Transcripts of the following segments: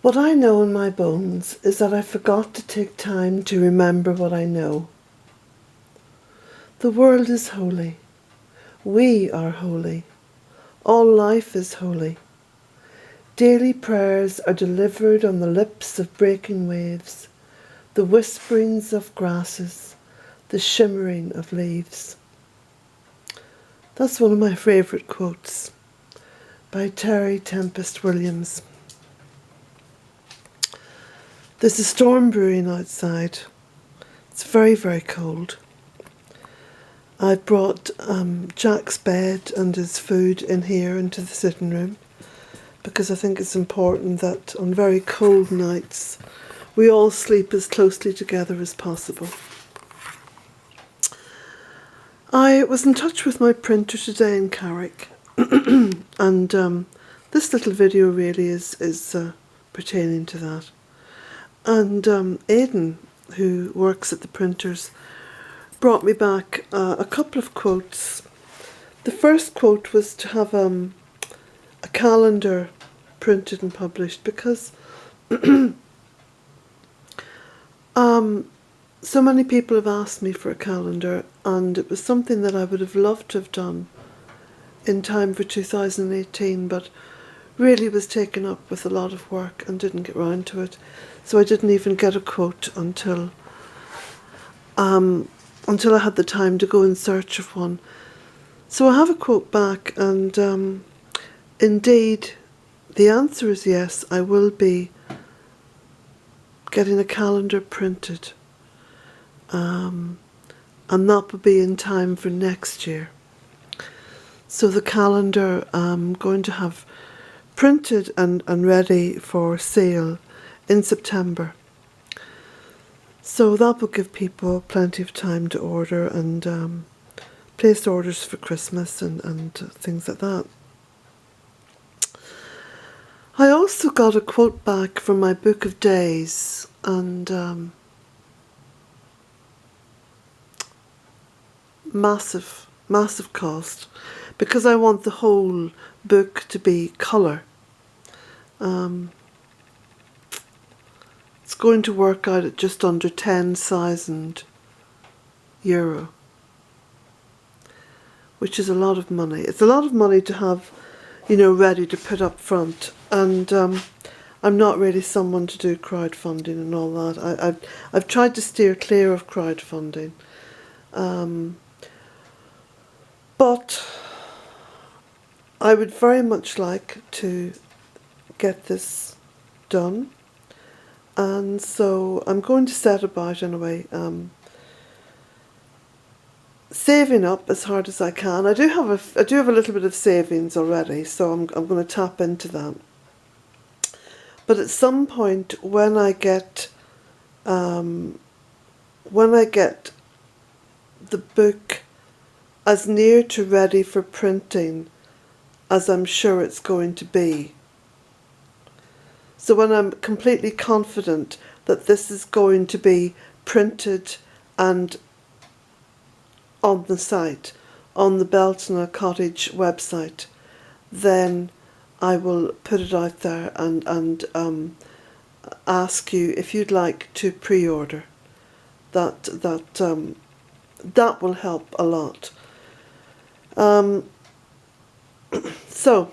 What I know in my bones is that I forgot to take time to remember what I know. The world is holy. We are holy. All life is holy. Daily prayers are delivered on the lips of breaking waves, the whisperings of grasses, the shimmering of leaves. That's one of my favourite quotes by Terry Tempest Williams. There's a storm brewing outside. It's very, very cold. I've brought Jack's bed and his food in here into the sitting room because I think it's important that on very cold nights we all sleep as closely together as possible. I was in touch with my printer today in Carrick and this little video really is pertaining to that. And Aidan, who works at the printers, brought me back a couple of quotes. The first quote was to have a calendar printed and published because so many people have asked me for a calendar, and it was something that I would have loved to have done in time for 2018, but really was taken up with a lot of work and didn't get round to it. So I didn't even get a quote until I had the time to go in search of one. So I have a quote back, and indeed the answer is yes, I will be getting a calendar printed, and that will be in time for next year. So the calendar I'm going to have printed and ready for sale in September. So that will give people plenty of time to order and place orders for Christmas and things like that. I also got a quote back from my book of days, and massive cost, because I want the whole book to be colour. It's going to work out at just under €10,000, which is a lot of money. It's a lot of money to have, ready to put up front. And I'm not really someone to do crowdfunding and all that. I've tried to steer clear of crowdfunding. But I would very much like to get this done. And so I'm going to set about, anyway, saving up as hard as I can. I do have a little bit of savings already, so I'm going to tap into that. But at some point, when I get the book as near to ready for printing as I'm sure it's going to be, so when I'm completely confident that this is going to be printed and on the site, on the Bealtaine Cottage website, then I will put it out there and ask you if you'd like to pre-order. That will help a lot. So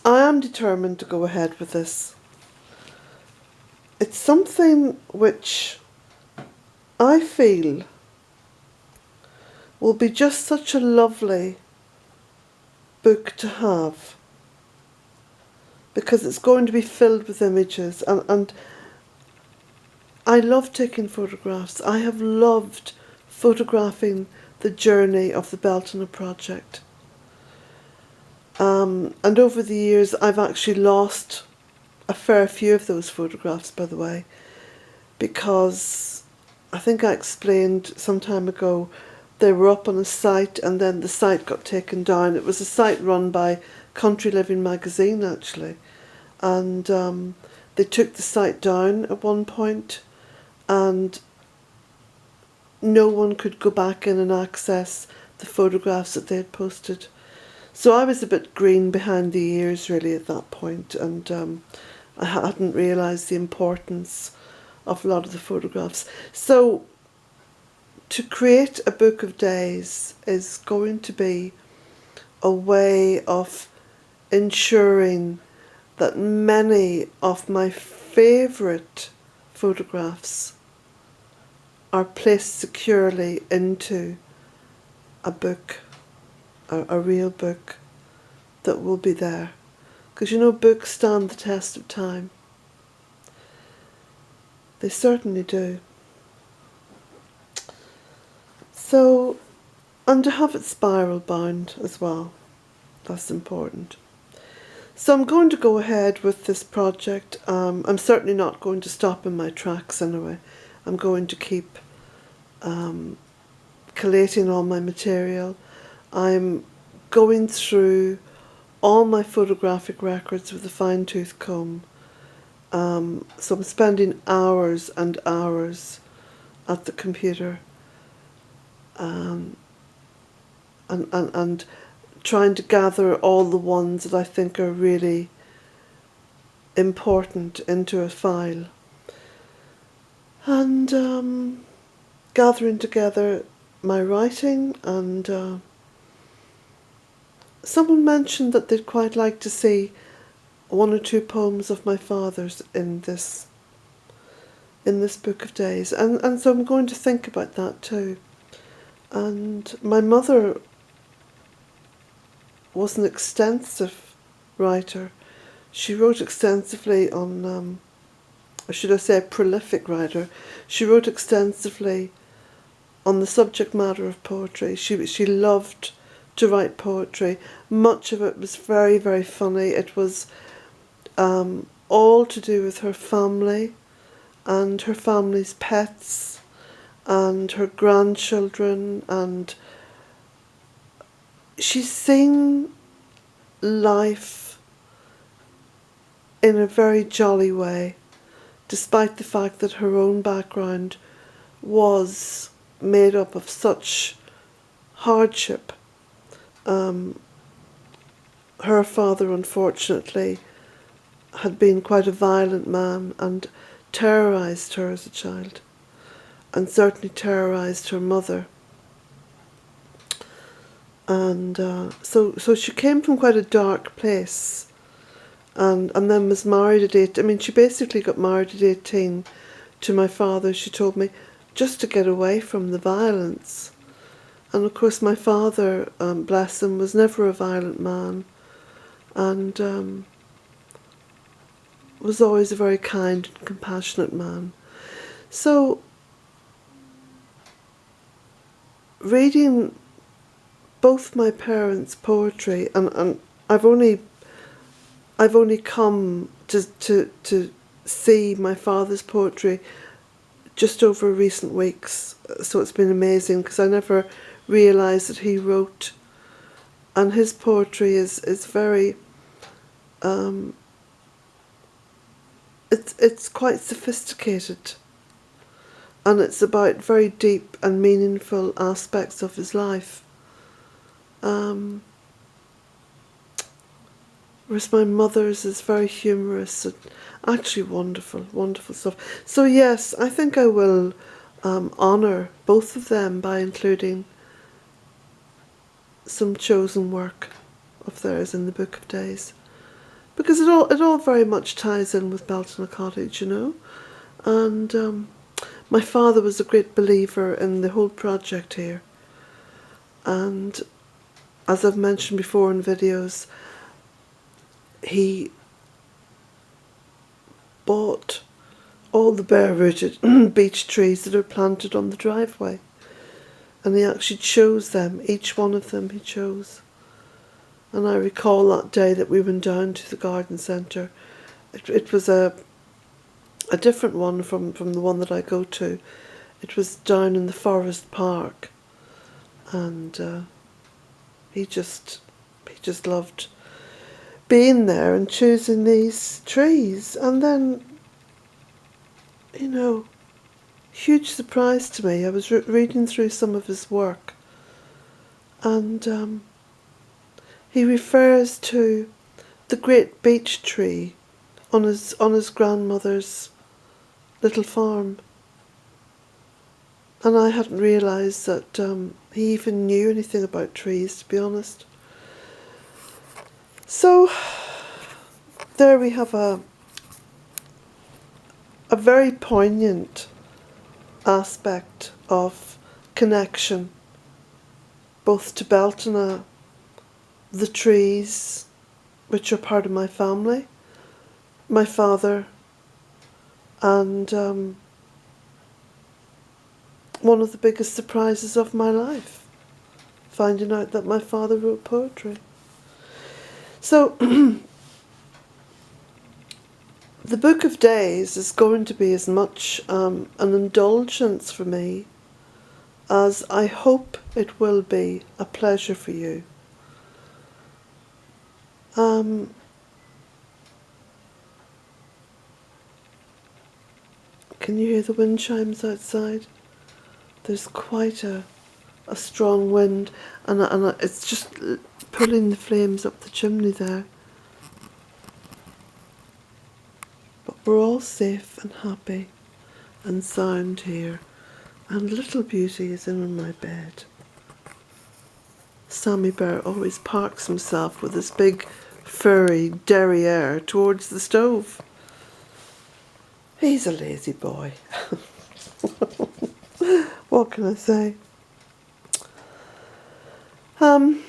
I am determined to go ahead with this. It's something which I feel will be just such a lovely book to have, because it's going to be filled with images, and I love taking photographs. I have loved photographing the journey of the Bealtaine project. And over the years I've actually lost a fair few of those photographs, by the way, because I think I explained some time ago they were up on a site and then the site got taken down. It was a site run by Country Living magazine, actually, and they took the site down at one point and no one could go back in and access the photographs that they had posted. So I was a bit green behind the ears really at that point, and I hadn't realised the importance of a lot of the photographs. So to create a book of days is going to be a way of ensuring that many of my favourite photographs are placed securely into a book, a real book that will be there. Because you know, books stand the test of time. They certainly do. So, and to have it spiral bound as well, that's important. So I'm going to go ahead with this project. I'm certainly not going to stop in my tracks anyway. I'm going to keep collating all my material. I'm going through all my photographic records with a fine-tooth comb. So I'm spending hours and hours at the computer and trying to gather all the ones that I think are really important into a file. And gathering together my writing, and someone mentioned that they'd quite like to see one or two poems of my father's in this book of days, and so I'm going to think about that too. And my mother was an extensive writer. She wrote extensively on, or should I say a prolific writer. She wrote extensively on the subject matter of poetry. She loved to write poetry. Much of it was very, very funny. It was all to do with her family and her family's pets and her grandchildren, and she's seen life in a very jolly way, despite the fact that her own background was made up of such hardship. Her father, unfortunately, had been quite a violent man and terrorised her as a child, and certainly terrorised her mother. And so she came from quite a dark place, and then was married at 18. I mean, she basically got married at 18 to my father, she told me, just to get away from the violence. And of course my father, bless him, was never a violent man, and was always a very kind and compassionate man. So reading both my parents' poetry, and I've only come to see my father's poetry just over recent weeks, so it's been amazing, because I never realised that he wrote, and his poetry is very it's quite sophisticated, and it's about very deep and meaningful aspects of his life. Whereas my mother's is very humorous and actually wonderful, wonderful stuff. So yes, I think I will honour both of them by including some chosen work of theirs in the Book of Days, because it all very much ties in with Bealtaine Cottage, you know. And my father was a great believer in the whole project here, and as I've mentioned before in videos, he bought all the bare-rooted beech trees that are planted on the driveway, and he actually chose them, each one of them he chose. And I recall that day that we went down to the garden centre. It was a different one from the one that I go to. It was down in the Forest Park, and he just loved being there and choosing these trees. And then, you know, huge surprise to me, I was reading through some of his work, and he refers to the great beech tree on his grandmother's little farm. And I hadn't realised that he even knew anything about trees, to be honest. So there we have a very poignant aspect of connection, both to Bealtaine, the trees, which are part of my family, my father, and one of the biggest surprises of my life, finding out that my father wrote poetry. So the Book of Days is going to be as much an indulgence for me as I hope it will be a pleasure for you. Can you hear the wind chimes outside? There's quite a strong wind, and it's just pulling the flames up the chimney there. But we're all safe and happy and sound here, and little Beauty is in my bed. Sammy Bear always parks himself with his big furry derriere towards the stove. He's a lazy boy. What can I say? I'm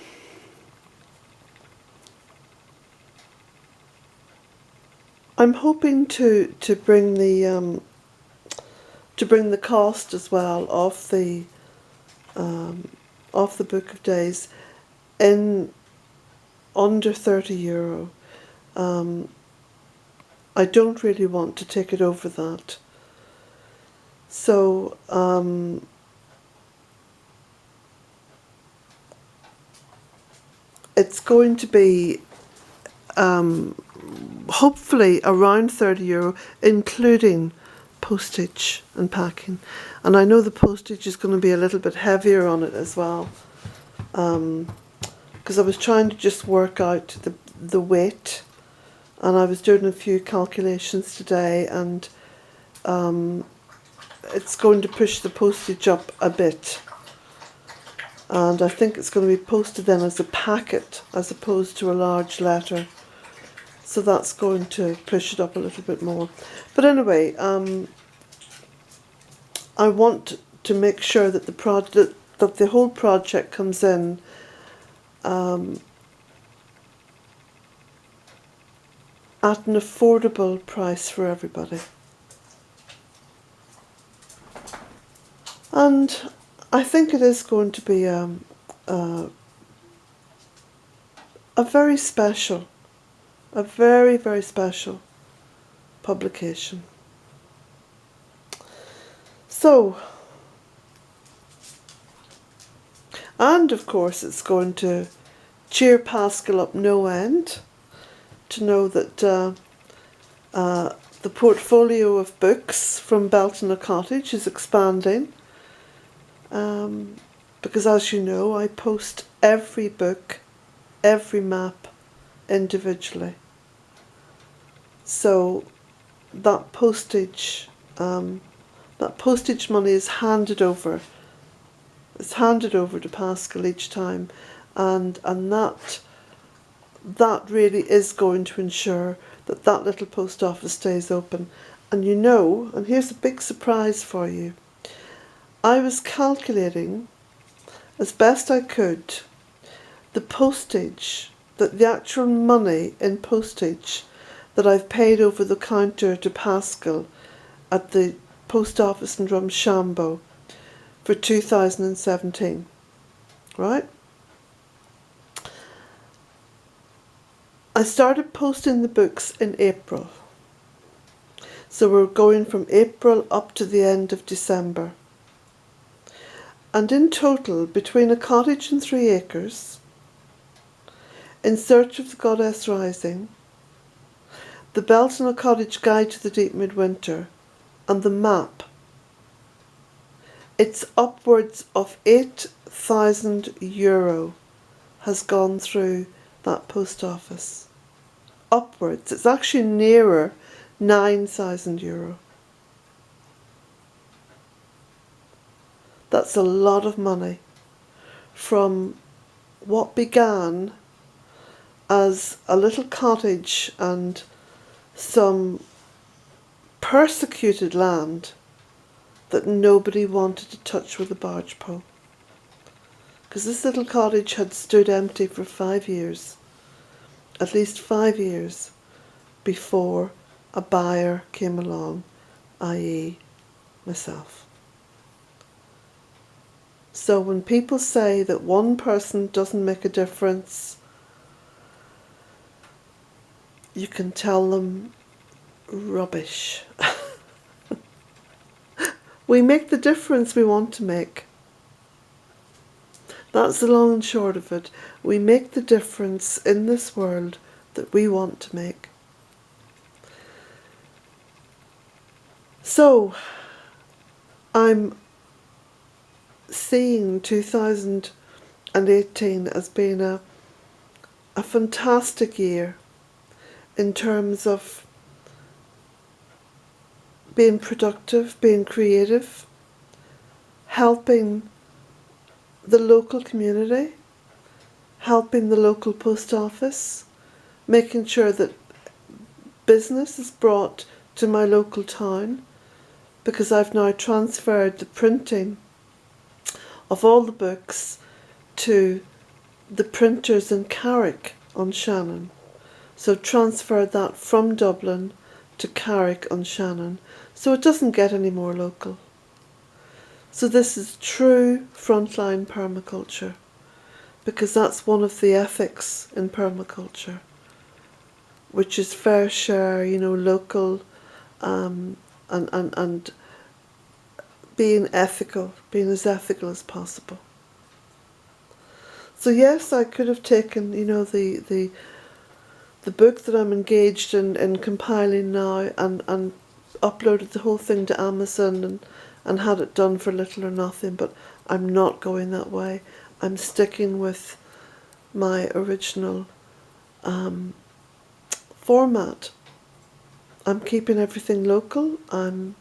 hoping to bring the cost as well of the Book of Days in under €30. I don't really want to take it over that. So it's going to be hopefully around €30, including postage and packing. And I know the postage is going to be a little bit heavier on it as well, because I was trying to just work out the weight, and I was doing a few calculations today, and it's going to push the postage up a bit. And I think it's going to be posted then as a packet as opposed to a large letter. So that's going to push it up a little bit more. But anyway, I want to make sure that the whole project comes in at an affordable price for everybody. And I think it is going to be a very special, a very, very special publication. So, and of course it's going to cheer Pascal up no end to know that the portfolio of books from Bealtaine Cottage is expanding. Because as you know, I post every book, every map individually. So that postage money is handed over. It's handed over to Pascal each time, and that really is going to ensure that that little post office stays open. And you know, and here's a big surprise for you. I was calculating as best I could the postage, that the actual money in postage that I've paid over the counter to Pascal at the post office in Drumshambo for 2017, right? I started posting the books in April. So we're going from April up to the end of December. And in total, between A Cottage and 3 Acres, In Search of the Goddess Rising, the Bealtaine Cottage Guide to the Deep Midwinter, and the map, it's upwards of €8,000 has gone through that post office. upwards. It's actually nearer €9,000. That's a lot of money from what began as a little cottage and some persecuted land that nobody wanted to touch with a barge pole. Because this little cottage had stood empty for 5 years, at least 5 years, before a buyer came along, i.e. myself. So when people say that one person doesn't make a difference, you can tell them rubbish. We make the difference we want to make. That's the long and short of it. We make the difference in this world that we want to make. So, I'm seeing 2018 as being a fantastic year in terms of being productive, being creative, helping the local community, helping the local post office, making sure that business is brought to my local town, because I've now transferred the printing of all the books to the printers in Carrick on Shannon. So transferred that from Dublin to Carrick on Shannon, so it doesn't get any more local. So this is true frontline permaculture, because that's one of the ethics in permaculture, which is fair share, local, and being ethical, being as ethical as possible. So yes, I could have taken, the book that I'm engaged in compiling now and uploaded the whole thing to Amazon and had it done for little or nothing, but I'm not going that way. I'm sticking with my original format. I'm keeping everything local. I'm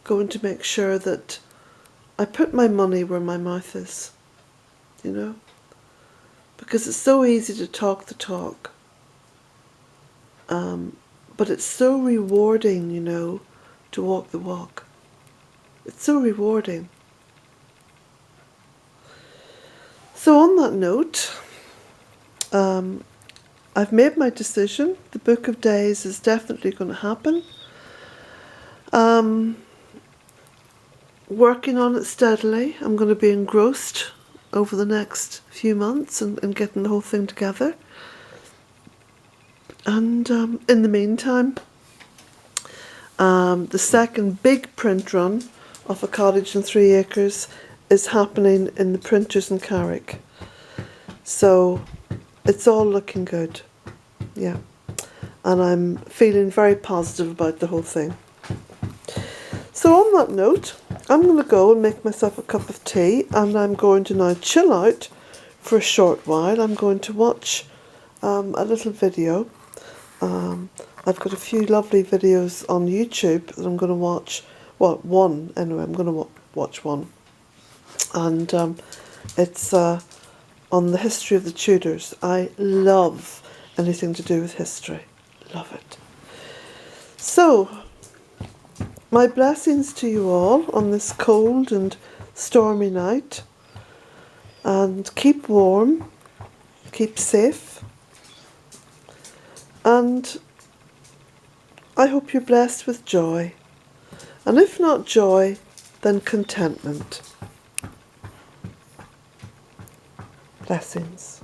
going to make sure that I put my money where my mouth is, because it's so easy to talk the talk. But it's so rewarding, to walk the walk. It's so rewarding. So on that note, I've made my decision. The Book of Days is definitely going to happen. Working on it steadily. I'm going to be engrossed over the next few months and getting the whole thing together. And in the meantime, the second big print run of A Cottage and 3 Acres is happening in the printers in Carrick. So it's all looking good. Yeah. And I'm feeling very positive about the whole thing. So on that note, I'm going to go and make myself a cup of tea, and I'm going to now chill out for a short while. I'm going to watch a little video. I've got a few lovely videos on YouTube that I'm going to watch. Well, one anyway. I'm going to watch one, and it's on the history of the Tudors. I love anything to do with history. Love it. So, my blessings to you all on this cold and stormy night. And keep warm, keep safe. And I hope you're blessed with joy. And if not joy, then contentment. Blessings.